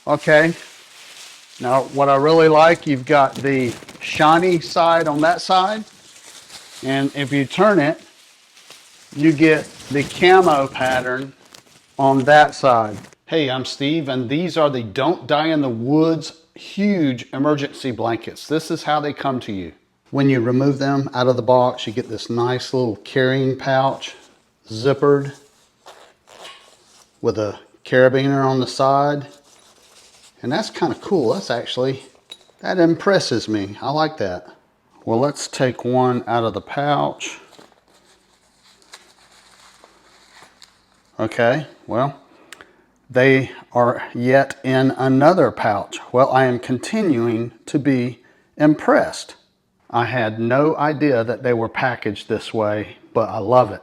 Okay, now what I really like, you've got the shiny side on that side, and if you turn it, you get the camo pattern on that side. Hey, I'm Steve, and these are the Don't Die in the Woods huge emergency blankets. This is how they come to you. When you remove them out of the box, you get this nice little carrying pouch, zippered, with a carabiner on the side. And that's kind of cool. That impresses me. I like that. Well, let's take one out of the pouch. Okay, well, they are yet in another pouch. Well, I am continuing to be impressed. I had no idea that they were packaged this way, but I love it.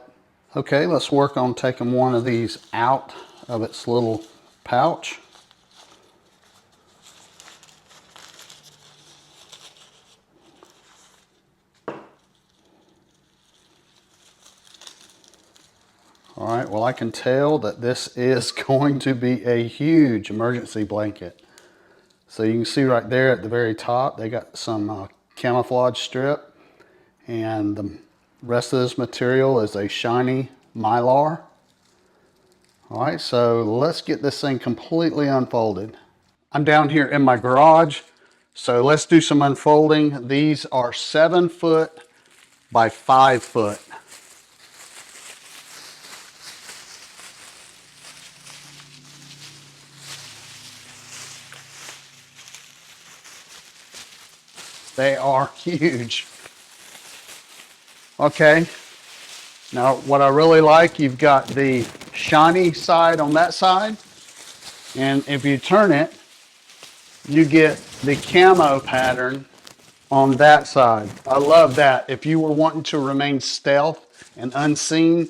Okay, let's work on taking one of these out of its little pouch. All right, well, I can tell that this is going to be a huge emergency blanket. So you can see right there at the very top, they got some camouflage strip, and the rest of this material is a shiny mylar. All right, so let's get this thing completely unfolded. I'm down here in my garage, so let's do some unfolding. These are 7 foot by 5 foot. They are huge. Okay, now what I really like, you've got the shiny side on that side, and if you turn it, you get the camo pattern on that side. I love that. If you were wanting to remain stealth and unseen,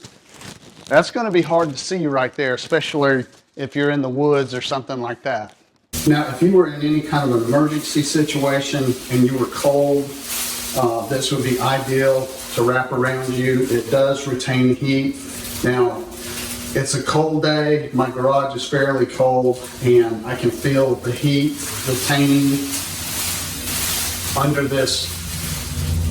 that's going to be hard to see right there, especially if you're in the woods or something like that. Now, if you were in any kind of an emergency situation and you were cold, this would be ideal to wrap around you. It does retain heat. Now, it's a cold day. My garage is fairly cold, and I can feel the heat retaining under this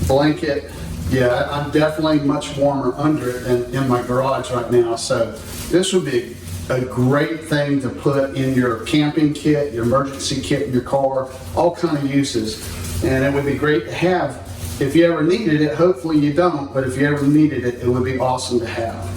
blanket. Yeah, I'm definitely much warmer under it than in my garage right now. So this would be a great thing to put in your camping kit, your emergency kit in your car, all kind of uses. And it would be great to have if you ever needed it. Hopefully you don't, but if you ever needed it, it would be awesome to have.